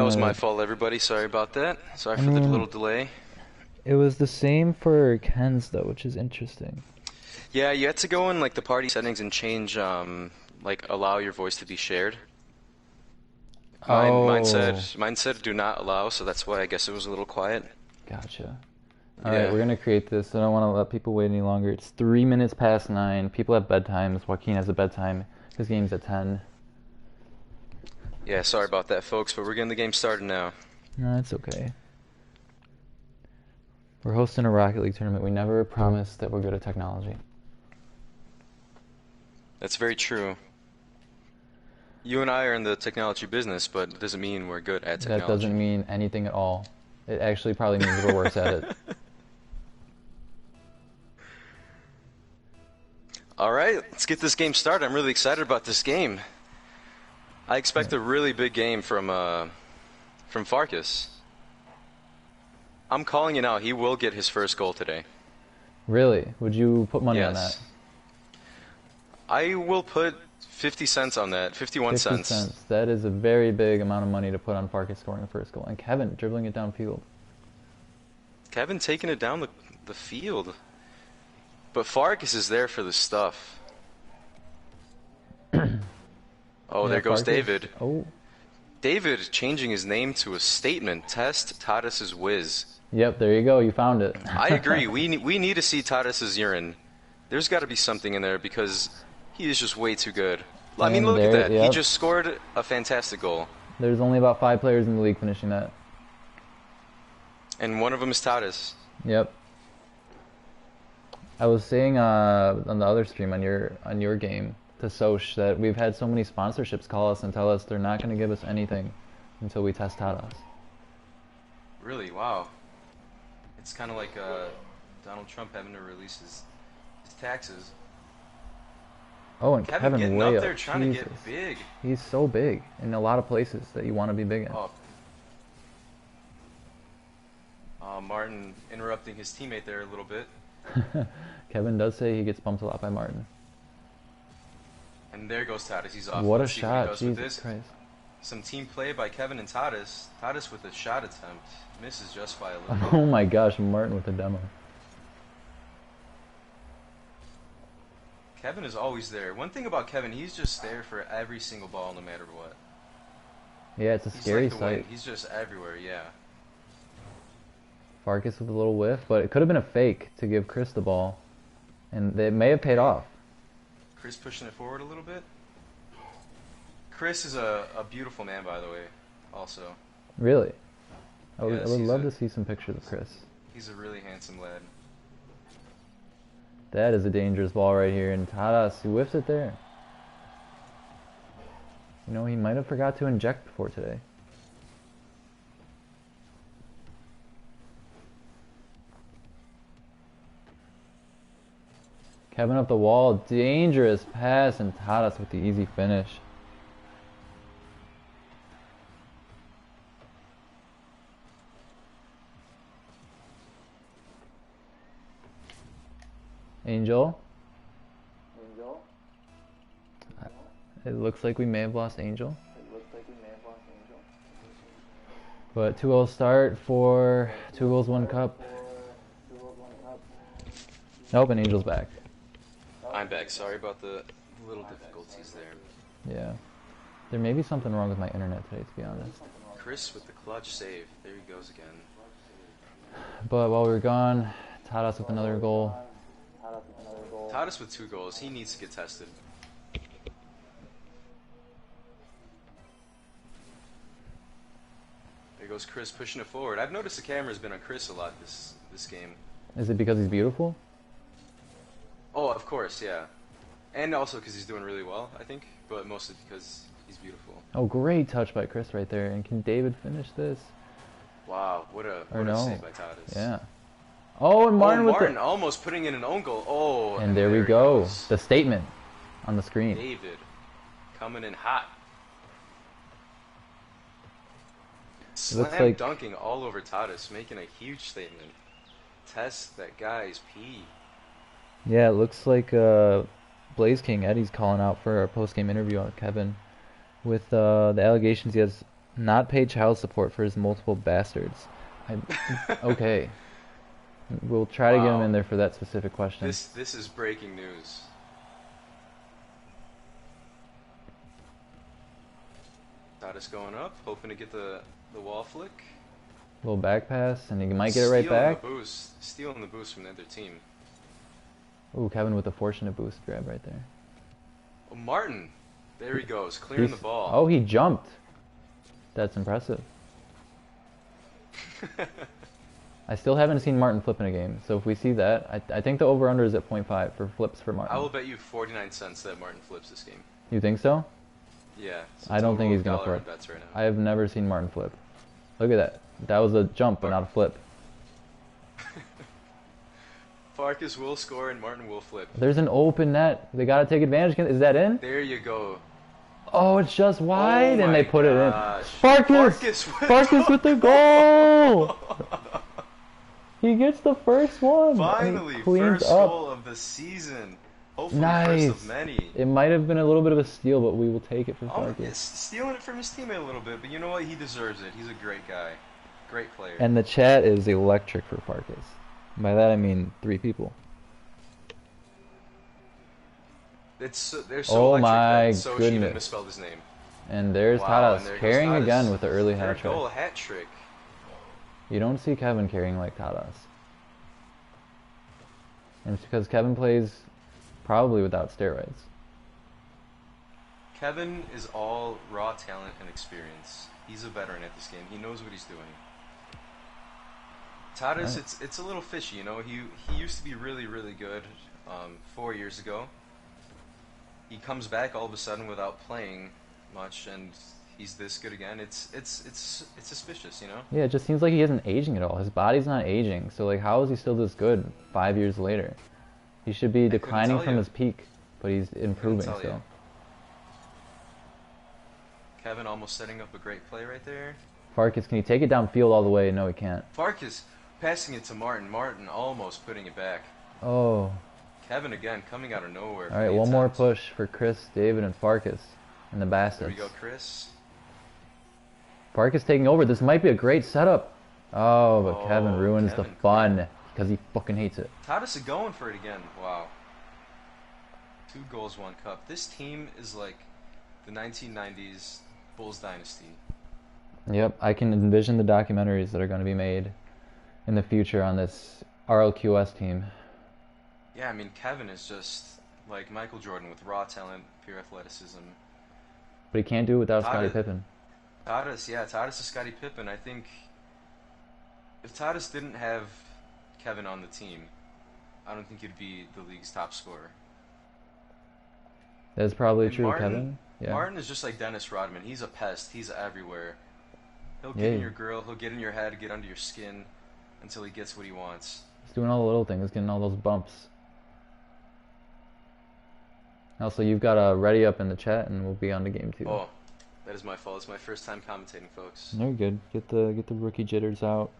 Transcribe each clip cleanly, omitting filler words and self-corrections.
was my gonna. fault, everybody. Sorry about that. Sorry I for the mean, little delay. it was the same for Ken's though, which is interesting. Yeah, you had to go in like the party settings and change like allow your voice to be shared. Oh, Mine said do not allow, so that's why I guess it was a little quiet. gotcha. All right, Yeah. we're gonna create this. I don't want to let people wait any longer. It's 3 minutes past 9. People have bedtimes. Joaquin has a bedtime. His game's at 10. Yeah, sorry about that, folks, but we're getting the game started now. No, it's okay. We're hosting a Rocket League tournament. We never promised that we're good at technology. That's very true. You and I are in the technology business, but it doesn't mean we're good at That doesn't technology. mean anything at all. It actually probably means we're worse at it. All right, let's get this game started. I'm really excited about this game. I expect Yeah. a really big game from Farkas. I'm calling it now. He will get his first goal today. Really? Would you put money on that? Yes. I will put 50 cents on that. 51 50 cents. cents. That is a very big amount of money to put on Farkas scoring the first goal. And Kevin dribbling it downfield. Kevin taking it down the field. But Farkas is there for the stuff. Oh, Yeah, there goes Farkas. David. Oh, David changing his name to a statement. Test Tatis's whiz. yep, there you go. You found it. I agree. We need to see Tatis's urine. There's got to be something in there because he is just way too good. I mean, And look at there, that. He yep. just scored a fantastic goal. There's only about 5 players in the league finishing that. And one of them is Tatis. Yep. I was saying on the other stream on your game to Soch that we've had so many sponsorships call us and tell us they're not going to give us anything until we test Tadas. Really? Wow. It's kind of like Donald Trump having to release his taxes. Oh, and Kevin Kevin getting way up up. there trying Jesus. to get big. He's so big in a lot of places that you want to be big in. Oh. Martin interrupting his teammate there a little bit. Kevin does say he gets bumped a lot by Martin. And there goes Tatis. He's off. What a Let's see what he shot, does with Jesus this. Christ. Some team play by Kevin and Tatis. Tatis with a shot attempt. Misses just by a little bit. Oh my gosh, Martin with the demo. Kevin is always there. One thing about Kevin, he's just there for every single ball no matter what. Yeah, it's a He's scary like the wind. sight. He's just everywhere, yeah. Farkas with a little whiff, but it could have been a fake to give Chris the ball, and it may have paid off. Chris pushing it forward a little bit. Chris is a beautiful man, by the way, also. Really? I Yes, would he's love a- to see some pictures of Chris. He's a really handsome lad. That is a dangerous ball right here, and Tadas, he whiffs it there. You know, he might have forgot to inject before today. Kevin up the wall, dangerous pass, and Tadas with the easy finish. Angel? It looks like we may have lost Angel. But 2-0 start for 2 goals, 1 cup. Nope, and Angel's back. I'm back. Sorry about the little difficulties there. Yeah. There may be something wrong with my internet today, to be honest. Chris with the clutch save. There he goes again. But while we were gone, Tadas with another goal. Tatis with 2 goals. He needs to get tested. There goes Chris pushing it forward. I've noticed the camera's been on Chris a lot this game. Is it because he's beautiful? Oh, of course, yeah. And also because he's doing really well, I think. But mostly because he's beautiful. Oh, great touch by Chris right there. And can David finish this? Wow, what a Or no? save by Tatis. Yeah. Oh, and Martin oh, with Martin the... almost putting in an own goal. Oh, And there we it go. goes. The statement on the screen. David coming in hot. looks Slam like- dunking all over Tatis, making a huge statement. Test that guy's pee. Yeah, it looks like Blaze King Eddie's calling out for a post-game interview on Kevin with the allegations he has Not pay child support for his multiple bastards. I, okay. We'll try to get him Wow. in there for that specific question. This is breaking news. Titus going up, hoping to get the wall flick. Little back pass, and he might get it right back. Stealing the boost from the other team. Ooh, Kevin with a fortunate boost grab right there. Oh, Martin, there he goes, clearing the ball. Oh, he jumped. That's impressive. I still haven't seen Martin flip in a game, so if we see that, I think the over-under is at 0.5 for flips for Martin. I will bet you 49 cents that Martin flips this game. You think so? Yeah. I don't think he's going to flip. Bets right now. I have never seen Martin flip. Look at that. That was a jump, but not a flip. Farkas will score and Martin will flip. There's an open net. They got to take advantage. Is that in? There you go. Oh, it's just wide, and they put it in. Farkas with the goal! He gets the first one. Finally, cleans first up. goal of the season. Hopefully Nice. first of many. It might have been a little bit of a steal, but we will take it for Farkas. Yes, stealing it from his teammate a little bit, but you know what? He deserves it. He's a great guy. Great player. And the chat is electric for Farkas. By that I mean 3 people. They're so Oh electric my that Soch even goodness. misspelled his name. And there's Wow, Tadas and there goes carrying Tadas. again with the early hat Third trick. goal, hat trick. You don't see Kevin carrying like Tadas. And it's because Kevin plays probably without steroids. Kevin is all raw talent and experience. He's a veteran at this game. He knows what he's doing. Tadas, Right. it's a little fishy, you know. He used to be really good 4 years ago. He comes back all of a sudden without playing much, and he's this good again. It's suspicious, you know. Yeah, it just seems like he isn't aging at all. His body's not aging, so like how is he still this good 5 years later? He should be declining from his peak, but he's improving tell still. you. Kevin almost setting up a great play right there. Farkas, can he take it downfield all the way? No, he can't. Farkas passing it to Martin. Martin almost putting it back. Oh. Kevin again coming out of nowhere. All right, one more push for Chris, David, and Farkas in the There Bastards. we go, Chris. Farkas taking over. This might be a great setup. Oh, but Kevin Oh, ruins Kevin the fun because he fucking hates it. Tadas is going for it again. Wow. 2 goals, 1 cup. This team is like the 1990s Bulls dynasty. Yep, I can envision the documentaries that are going to be made in the future on this RLQS team. Yeah, I mean, Kevin is just like Michael Jordan with raw talent, pure athleticism. But he can't do it without Scottie Tadas- Pippen. Tadas is Scottie Pippen. I think if Tadas didn't have Kevin on the team, I don't think he'd be the league's top scorer. That's probably And true, Martin, Kevin. Yeah. Martin is just like Dennis Rodman. He's a pest. He's everywhere. He'll get Yeah. in your grill. He'll get in your head, get under your skin until he gets what he wants. He's doing all the little things, getting all those bumps. Also, you've got a ready up in the chat, and we'll be on to game 2. Oh, that is my fault. It's my first time commentating, folks. Very good. Get the rookie jitters out.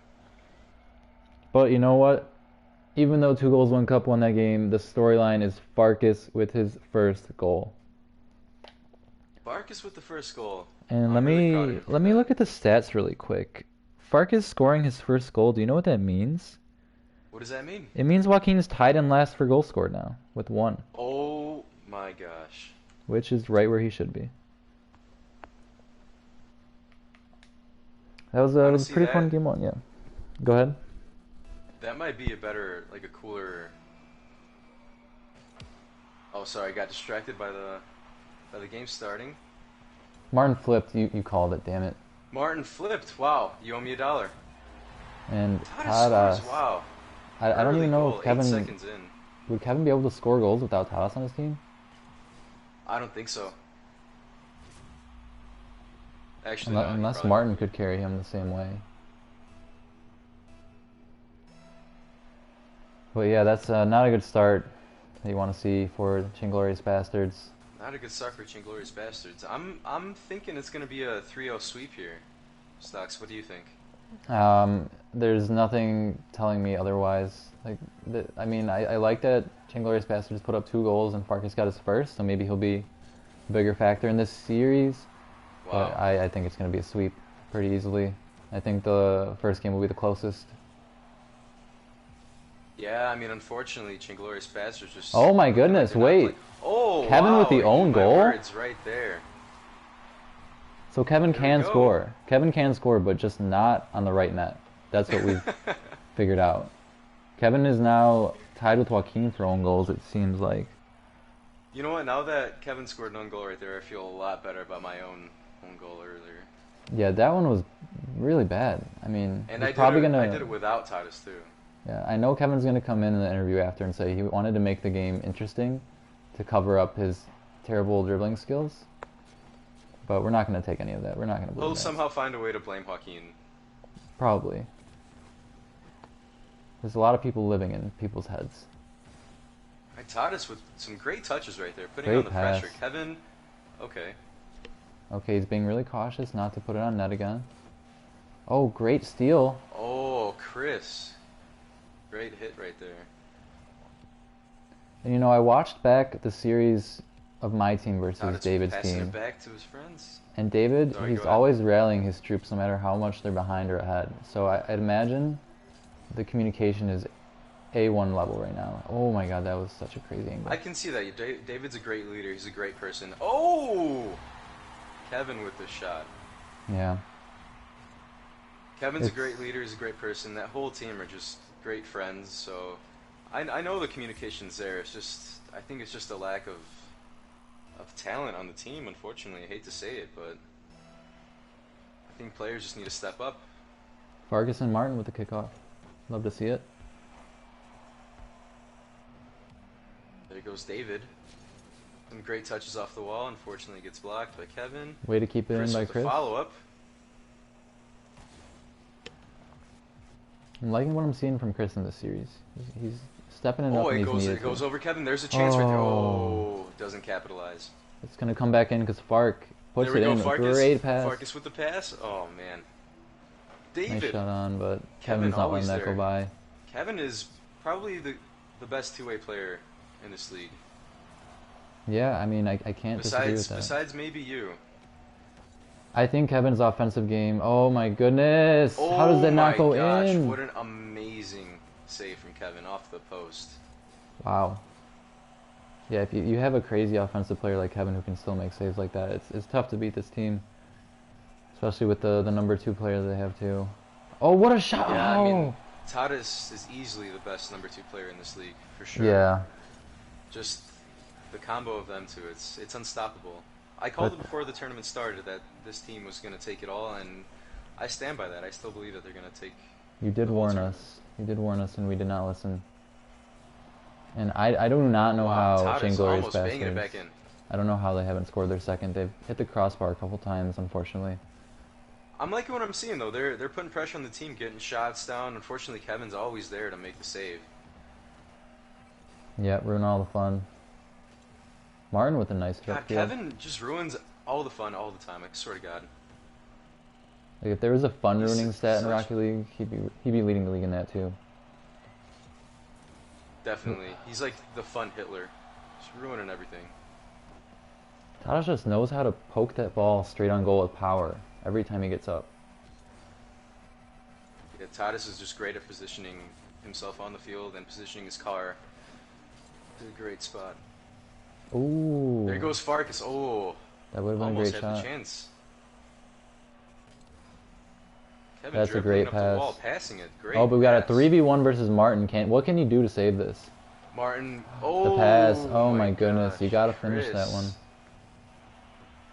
But you know what? Even though 2 goals, 1 cup won that game, the storyline is Farkas with his first goal. Farkas with the first goal. And I'm let really me proud of him for let me that. look at the stats really quick. Farkas scoring his first goal. Do you know what that means? What does that mean? It means Joaquin is tied in last for goals scored now with 1, Oh my gosh. which is right where he should be. That was Wanna it was a see pretty that? fun game 1. Yeah. Go ahead. That might be a better, like a cooler. Oh, sorry, I got distracted by the game starting. Martin flipped. You called it. Damn it. Martin flipped. Wow, you owe me $1. And Tadas Tadas. scores. Wow. I don't Early even know goal, if 8 Kevin seconds in. would Kevin be able to score goals without Tadas on his team. I don't think so. Actually, no, he Unless probably- Martin could carry him the same way. But yeah, that's not a good start that you want to see for Changlorious Bastards. Not a good start for Changlorious Bastards. I'm thinking it's gonna be a 3-0 sweep here. Stocks, what do you think? There's nothing telling me otherwise. Like, I mean, I like that Changlorious Bastards put up 2 goals and Farkas got his first, so maybe he'll be a bigger factor in this series. Wow. But I think it's going to be a sweep. pretty easily. I think the first game will be the closest. Yeah, I mean, unfortunately, Chinglorious Bastards just Oh my looking like goodness, they're not playing. wait. Oh, Kevin with wow, the eat own my goal? words right there. So Kevin There we can go. score. Kevin can score, but just not on the right net. That's what we've figured out. Kevin is now tied with Joaquin for own goals, it seems like. You know what? Now that Kevin scored an own goal right there, I feel a lot better about my own goal earlier. Yeah, that one was really bad. I mean, And he's probably I gonna. did it without Titus too. Yeah, I know Kevin's gonna come in the interview after and say he wanted to make the game interesting to cover up his terrible dribbling skills. But we're not gonna take any of that. We're not gonna believe He'll that. somehow find a way to blame Joaquin. Probably. There's a lot of people living in people's heads. Titus with some great touches right there, putting Great on the pass. pressure. Kevin, okay. Okay, he's being really cautious not to put it on net again. Oh, great steal. Oh, Chris. Great hit right there. And you know, I watched back the series of my team versus Titus David's passing team. it back to his friends. And David, Sorry, he's go ahead. always rallying his troops no matter how much they're behind or ahead. So I'd imagine the communication is A1 level right now. Oh my god, that was such a crazy angle. I can see that. David's a great leader. He's a great person. Oh! Kevin with the shot. Yeah. Kevin's a It's- great leader. He's a great person. That whole team are just great friends. So I know the communication's there. It's just I think it's just a lack of talent on the team. Unfortunately, I hate to say it, but I think players just need to step up. Vargas and Martin with the kickoff. Love to see it. There goes David. Some great touches off the wall. Unfortunately, gets blocked by Kevin. Way to keep it Chris in by with the Chris. follow up. I'm liking what I'm seeing from Chris in this series. He's stepping it up Oh, when it he's goes needed it goes to. over Kevin. There's a chance right there. Oh. Oh, doesn't capitalize. It's gonna come back in because Fark puts There we it go, in. Farkas. Great pass. Farkas with the pass. Oh man, Nice David. shot on, but Kevin Kevin's not letting always that go there. by. Kevin is probably the best two-way player in this league. Yeah, I mean, I can't disagree with that. Besides maybe you. I think Kevin's offensive game. Oh my goodness! Oh How does that not my go gosh, in? what an amazing save from Kevin off the post. Wow. Yeah, if you have a crazy offensive player like Kevin who can still make saves like that, it's tough to beat this team, especially with the number 2 player they have too. Oh, what a shot! Yeah, I mean, Oh! Tadas is easily the best number 2 player in this league for sure. Yeah, Just the combo of them two, it's unstoppable. I called But- it before the tournament started that this team was going to take it all, and I stand by that. I still believe that they're going to take. you did the whole warn tournament. us. You did warn us, and we did not listen. And I do not know Wow, how Tadas CHANGLORIOUS almost banging it Bastards. back in. I don't know how they haven't scored their second. They've hit the crossbar a couple times, unfortunately. I'm liking what I'm seeing though. They're putting pressure on the team, getting shots down. Unfortunately, Kevin's always there to make the save. Yeah, ruin all the fun. Martin with a nice God, trip. Yeah. Kevin just ruins all the fun all the time. I swear to God. Like if there was a fun He's ruining stat in such- Rocket League, he'd be leading the league in that too. Definitely, he's like the fun Hitler, just ruining everything. Tadas just knows how to poke that ball straight on goal with power every time he gets up. Yeah, Tadas is just great at positioning himself on the field and positioning his car. It's a great spot. Ooh. There goes Farkas. Oh, That would have been a almost great had the shot. chance. Kevin That's a dribbling great up pass. the wall, passing it. Great. Oh, but we got a pass. 3v1 versus Martin. What can you do to save this? Martin. Oh, The pass. Oh my goodness. gosh, You gotta finish that Chris. one.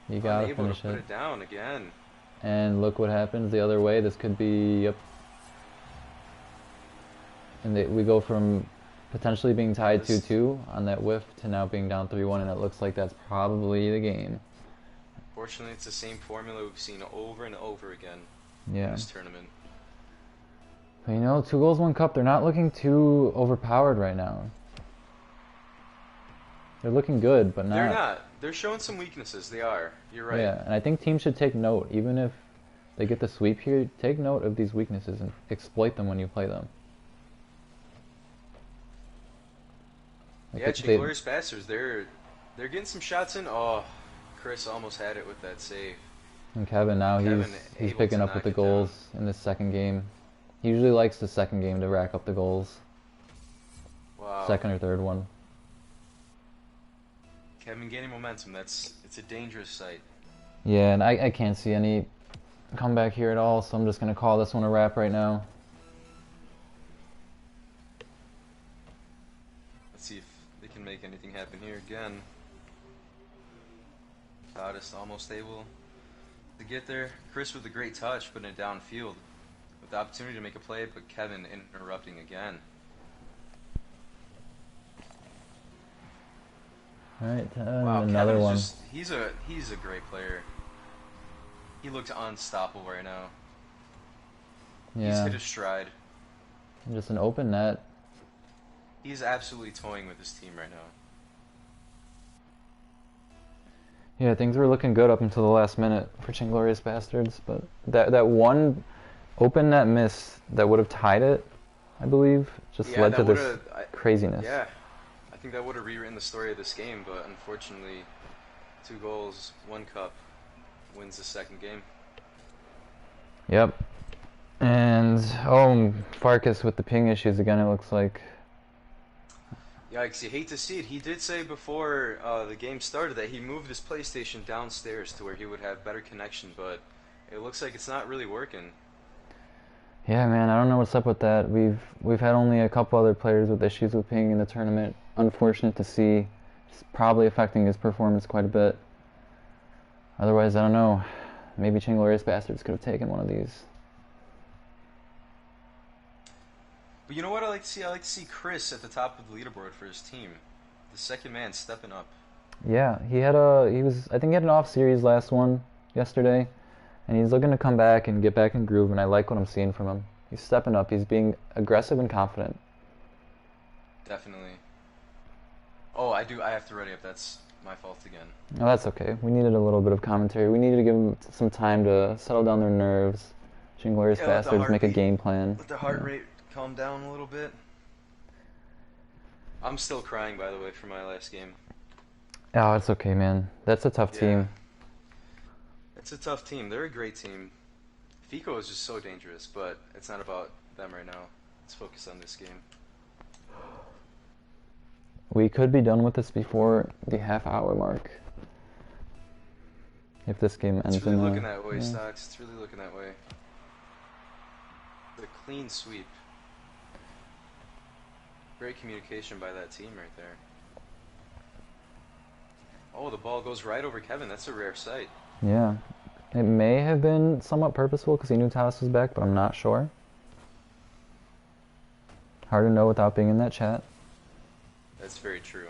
You gotta Unable finish to put it. it down again. And look what happens the other way. This could be. Yep. And we go from potentially being tied This- 2-2 on that whiff to now being down 3-1, and it looks like that's probably the game. Fortunately, it's the same formula we've seen over and over again in Yeah. this tournament. But you know, 2 goals, 1 cup. They're not looking too overpowered right now. They're looking good, but not. They're not. They're showing some weaknesses. They are. You're right. Yeah, and I think teams should take note, even if they get the sweep here. Take note of these weaknesses and exploit them when you play them. Like Yeah, they- CHANGLORIOUS Bastards, they're getting some shots in. Oh, Chris almost had it with that save. And Kevin now Kevin he's able picking to up with knock the it down. goals in this second game. He usually likes the second game to rack up the goals. Wow. Second or third one. Kevin gaining momentum. It's a dangerous sight. Yeah, and I can't see any comeback here at all, so I'm just gonna call this one a wrap right now. Let's see if they can make anything happen here again. Tadas almost able to get there. Chris with a great touch, putting it downfield with the opportunity to make a play, but Kevin interrupting again. Alright, Wow, another Kevin is one. just he's a great player. He looks unstoppable right now. He's Yeah, hit his stride. just an open net. He's absolutely toying with his team right now. Yeah, things were looking good up until the last minute for Changlorious Bastards, but that one open net miss that would have tied it, I believe, just Yeah, led to that would this have. craziness. Yeah, I think that would have rewritten the story of this game, but unfortunately, 2 goals, 1 cup wins the second game. Yep. And Farkas with the ping issues again, it looks like. Yikes, you hate to see it. He did say before the game started that he moved his PlayStation downstairs to where he would have better connection, but it looks like it's not really working. Yeah, man, I don't know what's up with that. We've had only a couple other players with issues with ping in the tournament. Unfortunate to see. It's probably affecting his performance quite a bit. Otherwise, I don't know. Maybe Changlorious Bastards could have taken one of these. But you know what I like to see? I like to see Chris at the top of the leaderboard for his team. The second man stepping up. Yeah, I think he had an off series last one yesterday, and he's looking to come back and get back in groove, and I like what I'm seeing from him. He's stepping up. He's being aggressive and confident. Definitely. Oh, I have to ready up. That's my fault again. Oh, that's okay. We needed a little bit of commentary. We needed to give them some time to settle down their nerves. Changlorious Yeah, let the Bastards make a heartbeat- game plan. Let the heart rate calm down a little bit. I'm still crying, by the way, for my last game. Oh, it's okay, man. That's a tough team. It's a tough team. They're a great team. FICO is just so dangerous, but it's not about them right now. Let's focus on this game. We could be done with this before the half-hour mark. If this game ends It's really in looking that way, yeah. Stocks. It's really looking that way. The clean sweep. Great communication by that team right there. Oh, the ball goes right over Kevin. That's a rare sight. Yeah. It may have been somewhat purposeful because he knew Tadas was back, but I'm not sure. Hard to know without being in that chat. That's very true.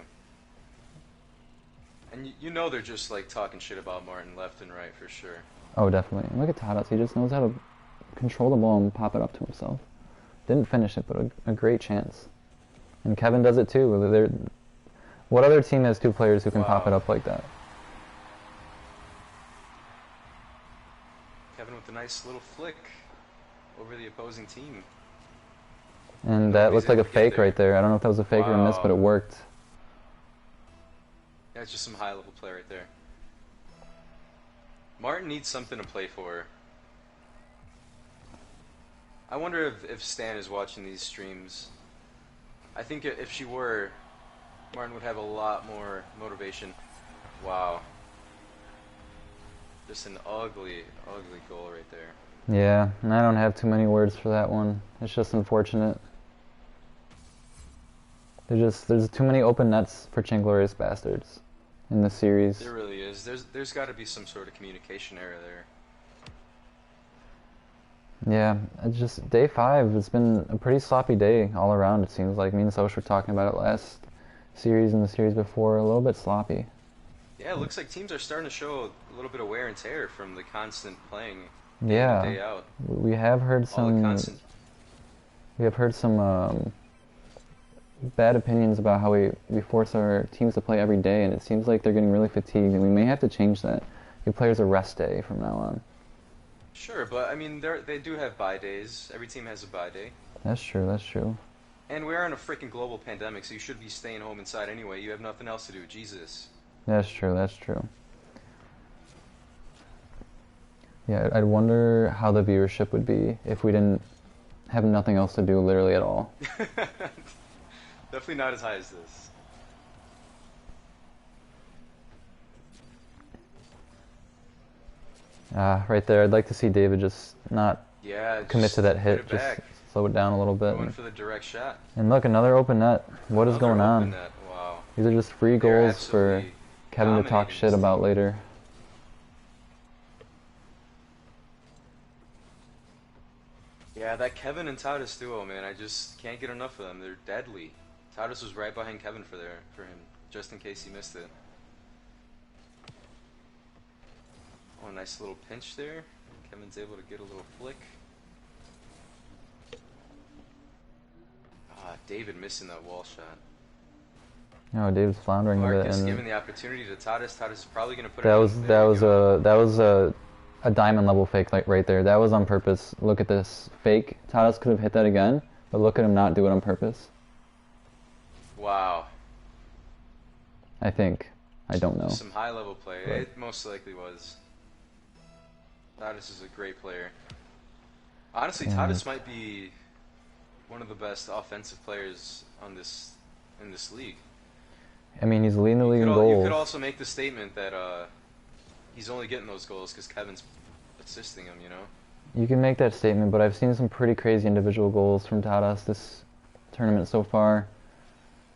And you know they're just like talking shit about Martin left and right for sure. Oh, definitely. And look at Tadas. He just knows how to control the ball and pop it up to himself. Didn't finish it, but a great chance. And Kevin does it too. What other team has 2 players who can pop it up like that? Kevin with a nice little flick over the opposing team. And that Nobody's looked like a able to get fake there. right there. I don't know if that was a fake or a miss, but it worked. That's just some high level play right there. Martin needs something to play for. I wonder if Stan is watching these streams. I think if she were, Martin would have a lot more motivation. Wow. Just an ugly, ugly goal right there. Yeah, and I don't have too many words for that one. It's just unfortunate. There's too many open nets for Changlorious Bastards in this series. There really is. There's got to be some sort of communication error there. Yeah, it's just day 5. It's been a pretty sloppy day all around. It seems like me and Soch were talking about it last series and the series before. A little bit sloppy. Yeah, it looks like teams are starting to show a little bit of wear and tear from the constant playing. Yeah, Day in, day out. we have heard All the some. constant. We have heard some bad opinions about how we force our teams to play every day, and it seems like they're getting really fatigued, and we may have to change that. Give players a rest day from now on. Sure, but I mean, they do have bye days. Every team has a bye day. That's true. That's true. And we're in a freaking global pandemic, so you should be staying home inside anyway. You have nothing else to do. Jesus. That's true. That's true. Yeah, I'd wonder how the viewership would be if we didn't have nothing else to do literally at all. Definitely not as high as this. Right there, I'd like to see David just not Yeah, commit just to that put hit, it just back. slow it down a little bit. Going for the direct shot. And look, another open net. What is Another going open on? net. Wow. These are just free They're goals for absolutely Kevin to talk dominating shit this about team. later. Yeah, that Kevin and Tadas duo, man, I just can't get enough of them. They're deadly. Tadas was right behind Kevin for him, just in case he missed it. Oh, a nice little pinch there. Kevin's able to get a little flick. David missing that wall shot. Oh, David's floundering a bit, Marcus and giving the opportunity to Tadas. Tadas is probably going to put that it was in. that was a diamond level fake like right there. That was on purpose. Look at this fake. Tadas could have hit that again, but look at him not do it on purpose. Wow. I think. I don't know. Some high level play. But It most likely was. Tadas is a great player. Honestly, yeah, Tadas might be one of the best offensive players on in this league. I mean, he's leading the league in You goals. could also make the statement that he's only getting those goals because Kevin's assisting him, you know? You can make that statement, but I've seen some pretty crazy individual goals from Tadas this tournament so far.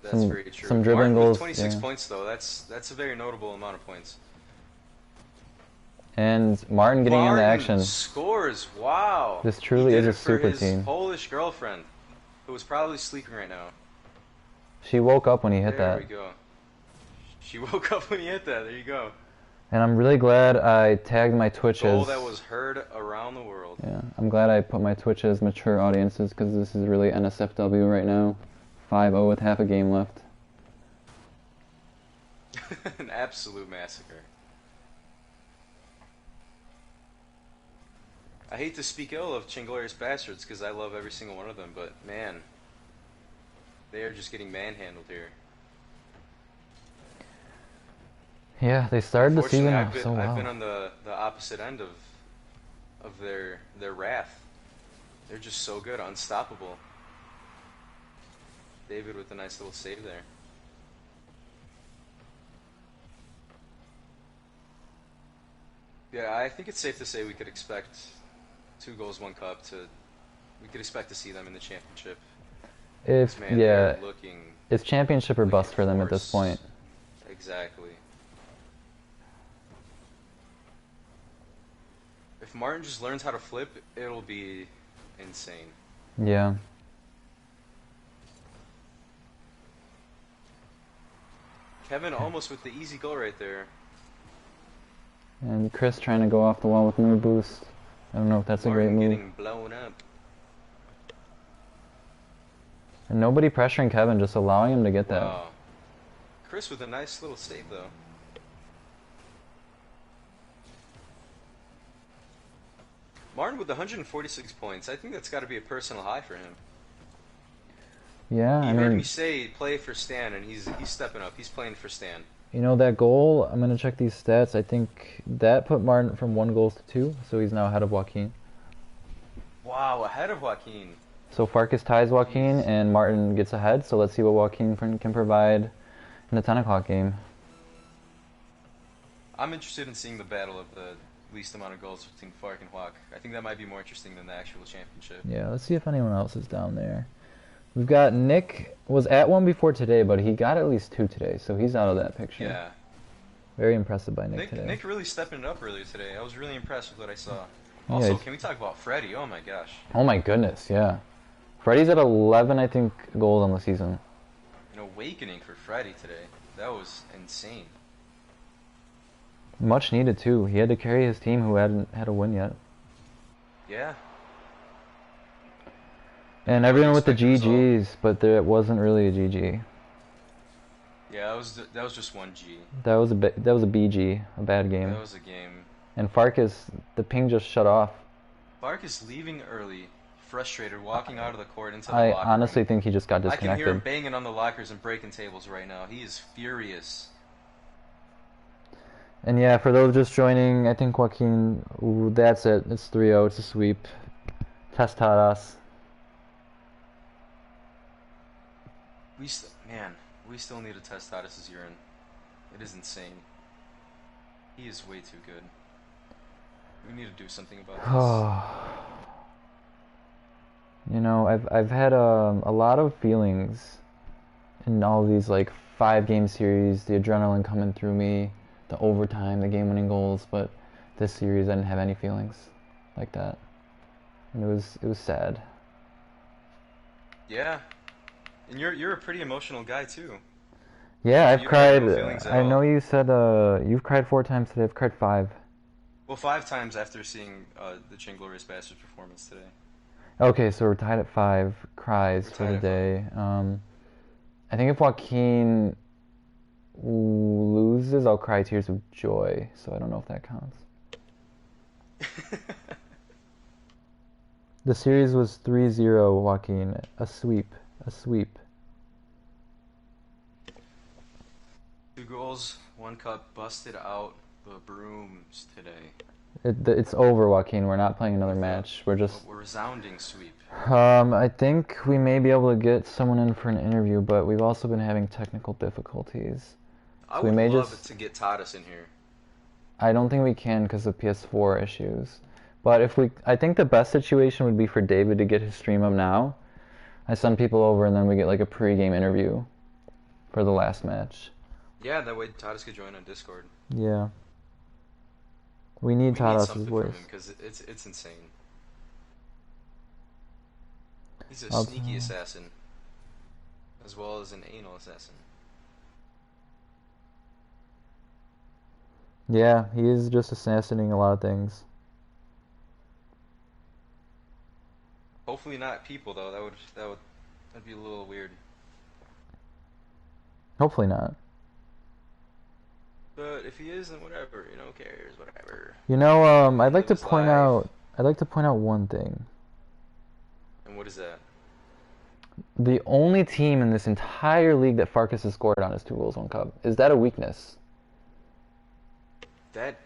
That's very true. Some dribbling Martin goals. with 26 yeah. points, though. That's a very notable amount of points. And Martin getting into action. Scores. Wow. This truly He is did a it for super his team. Polish girlfriend, who was probably sleeping right now. She woke up when he hit There that. we go. She woke up when he hit that. There you go. And I'm really glad I tagged my Twitches. Goal that was heard around the world. Yeah, I'm glad I put my Twitches mature audiences because this is really NSFW right now. 5-0 with half a game left. An absolute massacre. I hate to speak ill of CHANGLORIOUS bastards because I love every single one of them, but man, they are just getting manhandled here. Yeah, they started the season Unfortunately, off so well. I've been on the opposite end of their wrath. They're just so good, unstoppable. David with a nice little save there. Yeah, I think it's safe to say we could expect 2 goals, 1 cup we could expect to see them in the championship. If Man, yeah, they're looking it's championship or bust for them at this point. Exactly. If Martin just learns how to flip, it'll be insane. Yeah. Kevin almost with the easy goal right there. And Chris trying to go off the wall with no boost. I don't know if that's a great Martin move. getting blown up. And nobody pressuring Kevin, just allowing him to get that. Wow. Chris with a nice little save though. Martin with 146 points. I think that's got to be a personal high for him. Yeah, He I heard mean, me say play for Stan, and he's stepping up. He's playing for Stan. you know, that goal, I'm going to check these stats. I think that put Martin from 1 goal to 2, so he's now ahead of Joaquin. Wow, ahead of Joaquin. So Farkas ties Joaquin, Jeez. and Martin gets ahead, so let's see what Joaquin can provide in the 10 o'clock game. I'm interested in seeing the battle of the least amount of goals between Fark and Joaquin. I think that might be more interesting than the actual championship. Yeah, let's see if anyone else is down there. We've got Nick, was at 1 before today, but he got at least 2 today, so he's out of that picture. Yeah. Very impressive by Nick today. Nick really stepping it up earlier today. I was really impressed with what I saw. Yeah, Also, he's- can we talk about Freddie? Oh my gosh. Oh my goodness, yeah. Freddie's at 11, I think, goals on the season. An awakening for Freddie today. That was insane. Much needed, too. He had to carry his team who hadn't had a win yet. Yeah. And everyone with the Unexpected result. GGs, but there wasn't really a GG. Yeah, that was just one G. That was a BG, a bad game. That was a game. And Farkas, the ping just shut off. Fark is leaving early, frustrated, walking out of the court into the I locker honestly room. think he just got I can hear him disconnected. banging on the lockers and breaking tables right now. He is furious. And yeah, for those just joining, I think Joaquin, ooh, that's it. It's 3-0. It's a sweep. Testadas. Man, we still need to test Titus's urine. It is insane. He is way too good. We need to do something about this. You know, I've had a lot of feelings in all these like 5 game series, the adrenaline coming through me, the overtime, the game-winning goals, but this series I didn't have any feelings like that, and it was sad. Yeah, and you're a pretty emotional guy too. Yeah, I've You don't have cried. no feelings at I know all. you said you've cried 4 times today. I've cried 5. Well, 5 times after seeing the Chinglorious Bastards performance today. Okay, so we're tied at 5 cries We're for tied the at 5. day. I think if Joaquin loses, I'll cry tears of joy. So I don't know if that counts. The series was 3-0, Joaquin. A sweep. A sweep. 2 goals, 1 cup, busted out the brooms today It's over, Joaquin. We're not playing another with match. We're just. a resounding sweep. I think we may be able to get someone in for an interview, but we've also been having technical difficulties. I So we would may love just. to get Tadas in here. I don't think we can because of PS4 issues. But if we, I think the best situation would be for David to get his stream up now. I send people over and then we get like a pre-game interview for the last match. Yeah, that way Tadas could join on Discord. Yeah. We need We need Tadas' something from voice. him because it's insane. He's a I'll sneaky assassin, as well as an anal assassin. Yeah, he is just assassinating a lot of things. Hopefully not people though. That'd be a little weird. Hopefully not. But if he is, then whatever. Who cares? Whatever. You know, He I'd can like live to his point life. out, I'd like to point out one thing. And what is that? The only team in this entire league that Farkas has scored on is 2 goals, 1 cup. Is that a weakness? That